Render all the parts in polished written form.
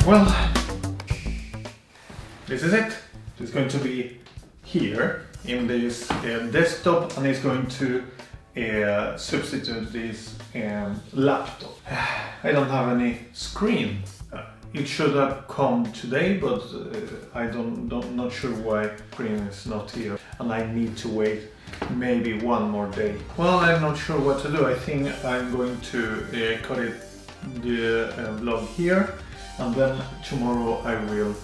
Well, this is it. It's going to be here in this desktop, and it's going to substitute this laptop. I don't have any screen. It should have come today, but not sure why screen is not here, and I need to wait maybe one more day. Well, I'm not sure what to do. I think I'm going to cut the vlog here, and then tomorrow I will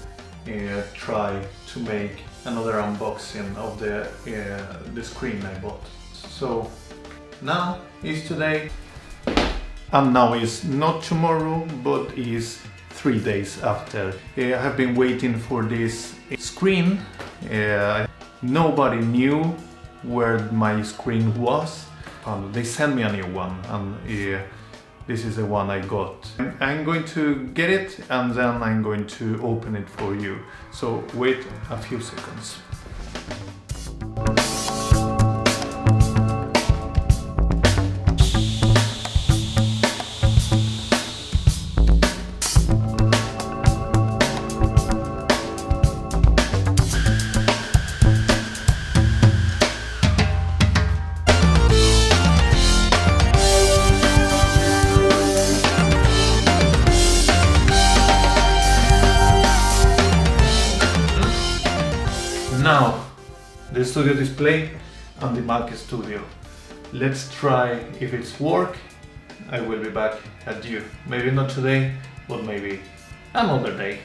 try to make another unboxing of the screen I bought. So now is today, and now is not tomorrow, but is 3 days after. I have been waiting for this screen. Nobody knew where my screen was. They sent me a new one, and this is the one I got. I'm going to get it, and then I'm going to open it for you. So wait a few seconds. Now, the studio display and the Mac Studio. Let's try if it's work. I will be back at you. Maybe not today, but maybe another day.